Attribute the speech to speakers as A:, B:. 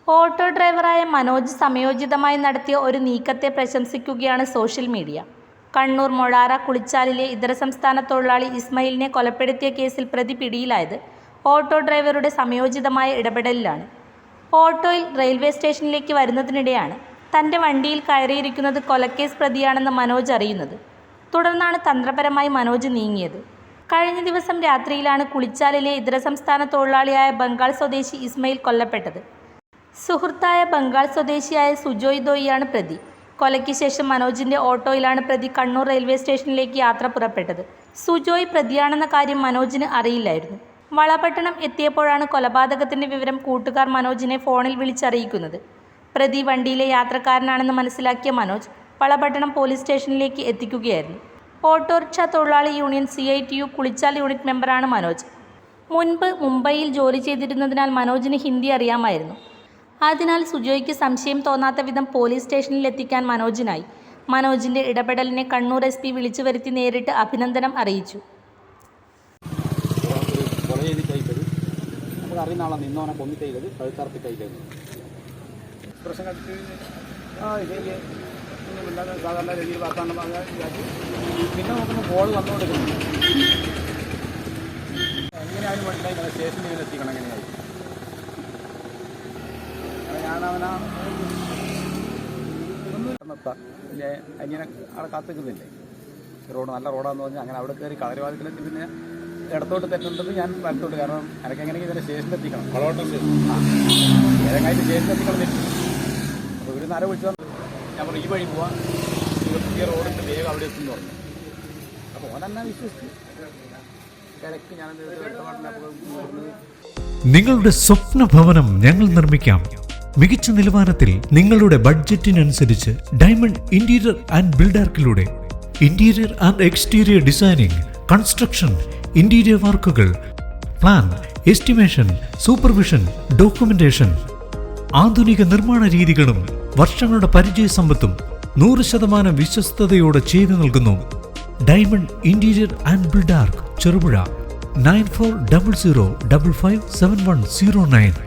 A: Auto ഡ്രൈവറായ മനോജ് സമയോചിതമായി നടത്തിയ ഒരു നീക്കത്തെ പ്രശംസിക്കുകയാണ് സോഷ്യൽ മീഡിയ. കണ്ണൂർ മൊഴാറ കുളിച്ചാലിലെ ഇതര സംസ്ഥാന തൊഴിലാളി ഇസ്മയിലിനെ കൊലപ്പെടുത്തിയ കേസിൽ പ്രതി പിടിയിലായത് ഓട്ടോ ഡ്രൈവറുടെ സമയോചിതമായ ഇടപെടലിലാണ്. ഓട്ടോയിൽ റെയിൽവേ സ്റ്റേഷനിലേക്ക് വരുന്നതിനിടെയാണ് തൻ്റെ വണ്ടിയിൽ കയറിയിരിക്കുന്നത് കൊലക്കേസ് പ്രതിയാണെന്ന് മനോജ് അറിയുന്നത്. തുടർന്നാണ് തന്ത്രപരമായി മനോജ് നീങ്ങിയത്. കഴിഞ്ഞ ദിവസം രാത്രിയിലാണ് കുളിച്ചാലിലെ ഇതര സംസ്ഥാന തൊഴിലാളിയായ ബംഗാൾ സ്വദേശി ഇസ്മയിൽ കൊല്ലപ്പെട്ടത്. സുഹൃത്തായ ബംഗാൾ സ്വദേശിയായ സുജോയ് ദോയിയാണ് പ്രതി. കൊലയ്ക്ക് ശേഷം മനോജിൻ്റെ ഓട്ടോയിലാണ് പ്രതി കണ്ണൂർ റെയിൽവേ സ്റ്റേഷനിലേക്ക് യാത്ര പുറപ്പെട്ടത്. സുജോയ് പ്രതിയാണെന്ന കാര്യം മനോജിന് അറിയില്ലായിരുന്നു. വളപട്ടണം എത്തിയപ്പോഴാണ് കൊലപാതകത്തിൻ്റെ വിവരം കൂട്ടുകാർ മനോജിനെ ഫോണിൽ വിളിച്ചറിയിക്കുന്നത്. പ്രതി വണ്ടിയിലെ യാത്രക്കാരനാണെന്ന് മനസ്സിലാക്കിയ മനോജ് വളപട്ടണം പോലീസ് സ്റ്റേഷനിലേക്ക് എത്തിക്കുകയായിരുന്നു. ഓട്ടോറിക്ഷ തൊഴിലാളി യൂണിയൻ CITU കുളിച്ചാൽ യൂണിറ്റ് മെമ്പറാണ് മനോജ്. മുൻപ് മുംബൈയിൽ ജോലി ചെയ്തിരുന്നതിനാൽ മനോജിന് ഹിന്ദി അറിയാമായിരുന്നു. അതിനാൽ സുജോയ്ക്ക് സംശയം തോന്നാത്ത വിധം പോലീസ് സ്റ്റേഷനിൽ എത്തിക്കാൻ മനോജിനായി. മനോജിൻ്റെ ഇടപെടലിനെ കണ്ണൂർ SP വിളിച്ചു വരുത്തി നേരിട്ട് അഭിനന്ദനം അറിയിച്ചു.
B: അറിയുന്ന ആളാണ് നിന്നോനെ കൊന്നി ചെയ്തത് പഴുത്താർത്തി കയ്യിലേക്ക് സാധാരണ രീതിയിൽ വാർത്താണ്ഡം പിന്നെ നോക്കുമ്പോൾ ബോൾ വന്നുകൊണ്ടിരിക്കുന്നു. എങ്ങനെയായാലും വേണ്ടില്ല സ്റ്റേഷനിൽ എത്തിക്കണം. എങ്ങനെയായി ഞാനവനാ നിർത്താം. പിന്നെ അനിയനെ അവിടെ കാത്തിക്കുന്നില്ലേ, റോഡ് നല്ല റോഡാന്ന് പറഞ്ഞാൽ അങ്ങനെ അവിടെ കയറി കളരിവാതിക്കലെത്തി പിന്നെ ഇടത്തോട്ട് തെറ്റുണ്ടെന്ന് ഞാൻ വലത്തോട്ട്. കാരണം എനിക്ക് എങ്ങനെയെങ്കിൽ ഇതിനെ സ്റ്റേഷനിലെത്തിക്കണം. ഏതെങ്കിലും സ്റ്റേഷനിലെത്തിക്കണം തെറ്റി. അപ്പോൾ ഇവിടെ നിന്ന് വിളിച്ചു ഞാൻ പറഞ്ഞു ഈ വഴി പോവാം, ഈ റോഡിൻ്റെ വേഗം അവിടെ എത്തുമെന്ന് പറഞ്ഞു. അപ്പോൾ ഓനെന്നാ വിശ്വസിച്ചു തിരക്ക് ഞാൻ
C: നിങ്ങളുടെ സ്വപ്ന ഭവനം ഞങ്ങൾ നിർമ്മിക്കാം. മികച്ച നിലവാരത്തിൽ നിങ്ങളുടെ ബഡ്ജറ്റിനനുസരിച്ച് ഡയമണ്ട് ഇന്റീരിയർ ആൻഡ് ബിൽഡാർക്കിലൂടെ interior and exterior designing, construction, interior വർക്കുകൾ, പ്ലാൻ, എസ്റ്റിമേഷൻ, സൂപ്പർവിഷൻ, ഡോക്യുമെന്റേഷൻ, ആധുനിക നിർമ്മാണ രീതികളും വർഷങ്ങളുടെ പരിചയസമ്പത്തും 100% വിശ്വസ്തയോടെ ചെയ്തു നൽകുന്നു. Diamond interior and Buildark, Cherupuzha. 9400557109.